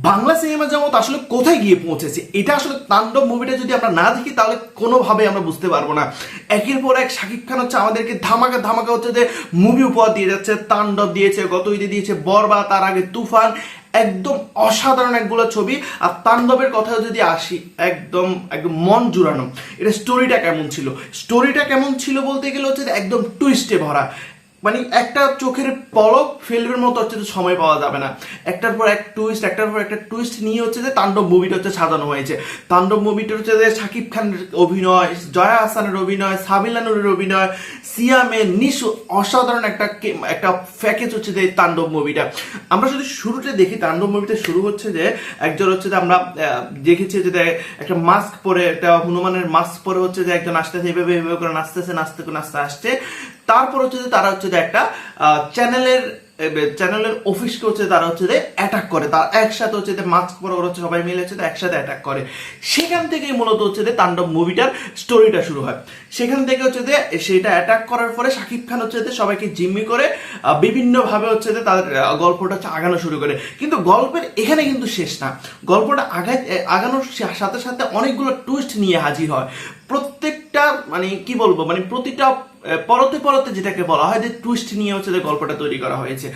Bangla cinema জগৎ আসলে কোথায় গিয়ে পৌঁছেছে, এটা আসলে তাণ্ডব মুভিটা যদি আমরা না দেখি তাহলে কোনোভাবে আমরা বুঝতে পারবো না। একের পর এক শাকিব খান হচ্ছে আমাদেরকে ধামাকা ধামাকা হচ্ছে যে মুভি উপহার দিয়ে যাচ্ছে। তাণ্ডব দিয়েছে, গত ঈদে দিয়েছে বরবাদ, তার আগে তুফান, একদম অসাধারণ একগুলো ছবি। আর তাণ্ডবের কথা যদি আসি, একদম একদম মন জুড়ানো। এটা স্টোরিটা কেমন ছিল, স্টোরিটা কেমন ছিল বলতে গেলে হচ্ছে যে একদম টুইস্টে ভরা। মানে একটা চোখের পলক ফেলবের মতো হচ্ছে যে সময় পাওয়া যাবে না। একটার পর এক টুইস্ট, একটার পর একটা টুইস্ট নিয়ে হচ্ছে যে তাণ্ডব মুভিটা হচ্ছে সাজানো হয়েছে। তাণ্ডব মুভিটা হচ্ছে যে শাকিব খানের অভিনয়, জয়া আহসানের অভিনয়, সাবিলা নূরের অভিনয়, সিয়ামের, নিশু, অসাধারণ একটা একটা প্যাকেজ হচ্ছে যে তাণ্ডব মুভিটা। আমরা যদি শুরুতে দেখি, তাণ্ডব মুভিতে শুরু হচ্ছে যে একজন হচ্ছে যে আমরা দেখেছি যে একটা মাস্ক পরে, একটা হনুমানের মাস্ক পরে হচ্ছে যে একজন আসতেছে, এইভাবে এইভাবে করে নাচতেছে, নাচতে নাচতে আসছে। তারপর হচ্ছে যে তারা হচ্ছে যে একটা চ্যানেলের অফিসকে হচ্ছে তারা হচ্ছে যে অ্যাটাক করে, তার একসাথে হচ্ছে যে মাস্ক পরে ওরা হচ্ছে সবাই মিলে হচ্ছে একসাথে অ্যাটাক করে। সেখান থেকেই মূলত হচ্ছে যে তাণ্ডব মুভিটার স্টোরিটা শুরু হয়। সেখান থেকে হচ্ছে যে সেটা অ্যাটাক করার পরে শাকিব খান হচ্ছে যে সবাইকে জিম্মি করে বিভিন্নভাবে হচ্ছে যে তাদের গল্পটা হচ্ছে আগানো শুরু করে। কিন্তু গল্পের এখানে কিন্তু শেষ না, গল্পটা আগানোর সাথে সাথে অনেকগুলো টুইস্ট নিয়ে হাজির হয়। প্রত্যেকটা মানে কি বলবো, মানে প্রতিটা পরতে পরতে যেটাকে বলা হয় যে টুইস্ট নিয়ে হচ্ছে যে গল্পটা তৈরি করা হয়েছে,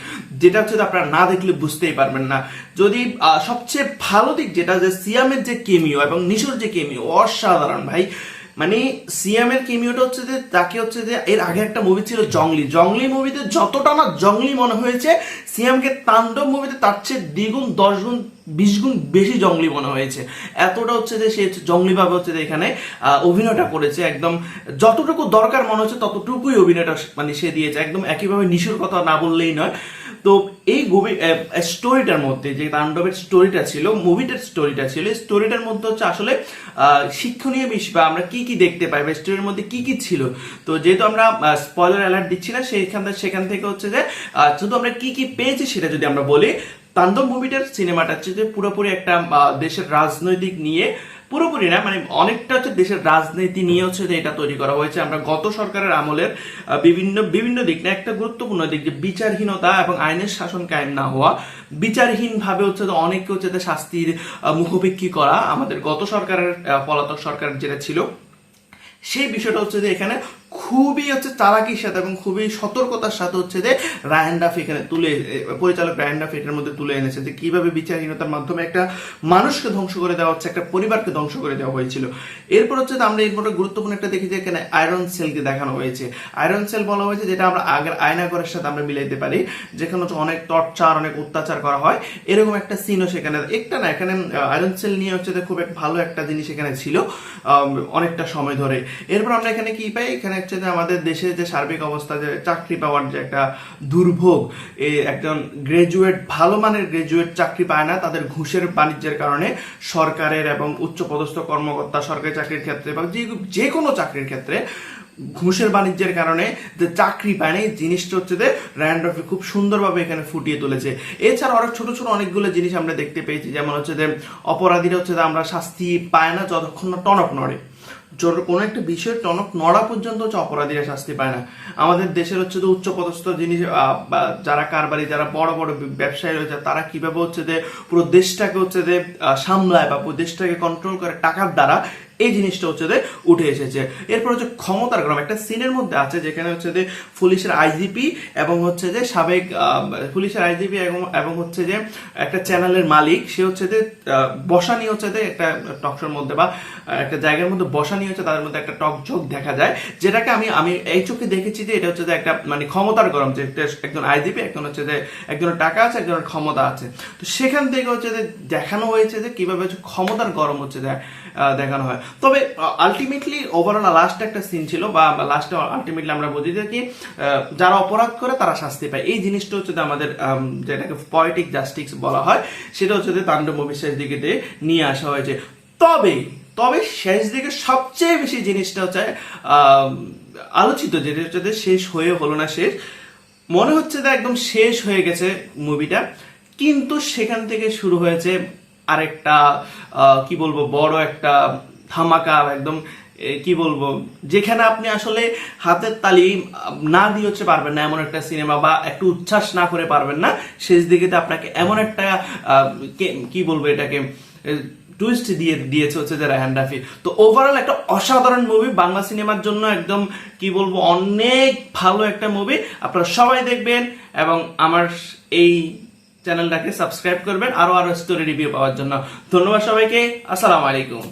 যেটা হচ্ছে আপনারা না দেখলে বুঝতেই পারবেন না। যদি সবচেয়ে ভালো দিক যেটা, যে সিয়ামের যে কেমিও এবং নিশোর যে কেমিও অসাধারণ ভাই। মানে সিয়ামের কেমিওটা হচ্ছে যে তাকে হচ্ছে যে এর আগে একটা মুভি ছিল জংলি, জংলি মুভিতে যতটা না জংলি মনে হয়েছে, সিয়ামকে তাণ্ডব মুভিতে তার চেয়ে দ্বিগুণ 10 গুণ 20 গুণ বেশি জংলি মনে হয়েছে। এতটা হচ্ছে যে সে জংলি ভাবে হচ্ছে যে এখানে অভিনয়টা করেছে। একদম যতটুকু দরকার মনে হচ্ছে ততটুকুই অভিনয়টা মানে সে দিয়েছে। একদম একইভাবে নিশুর কথা না বললেই নয়। তো এই স্টোরিটার মধ্যে যে তাণ্ডবের স্টোরিটা ছিল, মুভিটার স্টোরিটা ছিল, স্টোরিটার মধ্যে হচ্ছে আসলে শিক্ষণীয় বিষয় বা আমরা কি কি দেখতে পাই বা স্টোরির মধ্যে কি কি ছিল। তো যেহেতু আমরা স্পয়লার অ্যালার্ট দিচ্ছি না, সেখান থেকে হচ্ছে যে শুধু আমরা কি কি পেয়েছি সেটা যদি আমরা বলি, তাণ্ডব মুভিটার সিনেমাটা হচ্ছে যে পুরোপুরি একটা দেশের রাজনৈতিক নিয়ে, পুরোপুরি না মানে অনেকটা হচ্ছে দেশের রাজনীতি নিয়ে হচ্ছে যে এটা তৈরি করা হয়েছে। আমরা গত সরকারের আমলের বিভিন্ন দিক না, একটা গুরুত্বপূর্ণ দিক যে বিচারহীনতা এবং আইনের শাসন কায়েম না হওয়া, বিচারহীন ভাবে হচ্ছে যে অনেককে হচ্ছে যে শাস্তির মুখোমুখি করা আমাদের গত সরকারের পলাতক সরকার যেটা ছিল, সেই বিষয়টা হচ্ছে যে এখানে খুবই হচ্ছে চালাকির সাথে এবং খুবই সতর্কতার সাথে হচ্ছে যে রায়ান রাফি এখানে পরিচালক রায়ান রাফি এটার মধ্যে তুলে এনেছে যে কিভাবে বিচারহীনতার মাধ্যমে একটা মানুষকে ধ্বংস করে দেওয়া হচ্ছে, একটা পরিবারকে ধ্বংস করে দেওয়া হয়েছিল। এরপর হচ্ছে আমরা এরপর গুরুত্বপূর্ণ একটা দেখি যে এখানে আয়রন সেলকে দেখানো হয়েছে। আয়রন সেল বলা হয়েছে যেটা আমরা আগের আয়নাঘরের সাথে আমরা মিলাইতে পারি, যেখানে হচ্ছে অনেক টর্চার, অনেক অত্যাচার করা হয়, এরকম একটা সিনও সেখানে একটা না, এখানে আয়রন সেল নিয়ে হচ্ছে যে খুব ভালো একটা জিনিস এখানে ছিল অনেকটা সময় ধরে। এরপর আমরা এখানে কি পাই, এখানে হচ্ছে যে আমাদের দেশে যে সার্বিক অবস্থা, যে চাকরি পাওয়ার যে একটা দুর্ভোগ, একজন গ্রাজুয়েট, ভালো মানের গ্রাজুয়েট চাকরি পায় না তাদের ঘুষের বাণিজ্যের কারণে। সরকারের এবং উচ্চপদস্থ কর্মকর্তা সরকারি চাকরির ক্ষেত্রে বা যে কোনো চাকরির ক্ষেত্রে ঘুষের বাণিজ্যের কারণে যে চাকরি পায় না, এই জিনিসটা হচ্ছে যে রায়ান রাফি খুব সুন্দরভাবে এখানে ফুটিয়ে তুলেছে। এছাড়া অনেক ছোট ছোট অনেকগুলো জিনিস আমরা দেখতে পেয়েছি, যেমন হচ্ছে যে অপরাধীরা হচ্ছে যে আমরা শাস্তি পায় না যতক্ষণ না টনক নড়ে। কোনো একটা বিষয়ের টনক নড়া পর্যন্ত হচ্ছে অপরাধীরা শাস্তি পায় না। আমাদের দেশের হচ্ছে যে উচ্চপদস্থ জিনিস যারা কারবারি, যারা বড় বড় ব্যবসায়ী রয়েছে, তারা কিভাবে হচ্ছে যে পুরো দেশটাকে হচ্ছে যে সামলায় বা পুরো দেশটাকে কন্ট্রোল করে টাকার দ্বারা, এই জিনিসটা হচ্ছে যে উঠে এসেছে। এরপর হচ্ছে ক্ষমতার গ্রাম একটা সিনের মধ্যে আছে, যেখানে হচ্ছে যে পুলিশের আইজিপি এবং হচ্ছে যে সাবেক পুলিশের আইজিপি এবং হচ্ছে যে একটা চ্যানেলের মালিক, সে হচ্ছে যে বসা নিয়ে হচ্ছে যে একটা টকশোর মধ্যে বা একটা জায়গার মধ্যে বসা নিয়ে হচ্ছে তাদের মধ্যে একটা টক ঝোঁক দেখা যায়, যেটাকে আমি এই চোখে দেখেছি যে এটা হচ্ছে যে একটা মানে ক্ষমতার গরম, যে একজন আইজিপি, একজন হচ্ছে যে একজনের টাকা আছে, একজনের ক্ষমতা আছে। তো সেখান থেকে হচ্ছে যে দেখানো হয়েছে যে কিভাবে হচ্ছে ক্ষমতার গরম হচ্ছে দেখানো হয়। তবে আলটিমেটলি ওভারঅল লাস্ট একটা সিন ছিল বা লাস্টে আলটিমেটলি আমরা বুঝি যে কি যারা অপরাধ করে তারা শাস্তি পায়। এই জিনিসটা হচ্ছে আমাদের যেটাকে পয়েটিক জাস্টিস বলা হয়, সেটা হচ্ছে যে তাণ্ডব মুভির শেষ দিকে নিয়ে আসা হয়েছে। তবে শেষ দিকে সবচেয়ে বেশি জিনিসটা হচ্ছে আলোচিত, যেটা হচ্ছে যে শেষ হয়ে হলো না, শেষ মনে হচ্ছে যে একদম শেষ হয়ে গেছে মুভিটা, কিন্তু সেখান থেকে শুরু হয়েছে আরেকটা কি বলবো বড় একটা ধামাকা, একদম কি বলবো, যেখানে আপনি আসলে হাতের তালি না দিয়ে হচ্ছে পারবেন না এমন একটা সিনেমা, বা একটু উচ্ছ্বাস না করে পারবেন না, শেষ দিকে আপনাকে এমন একটা কি বলবো এটাকে টুইস্ট দিয়েছে হচ্ছে যে রায়হান রাফি। তো ওভারঅল একটা অসাধারণ মুভি, বাংলা সিনেমার জন্য একদম কি বলবো অনেক ভালো একটা মুভি। আপনারা সবাই দেখবেন এবং আমার এই চ্যানেলটাকে সাবস্ক্রাইব করবেন আরো স্টোরি রিভিউ পাওয়ার জন্য। ধন্যবাদ সবাইকে, আসসালামু আলাইকুম।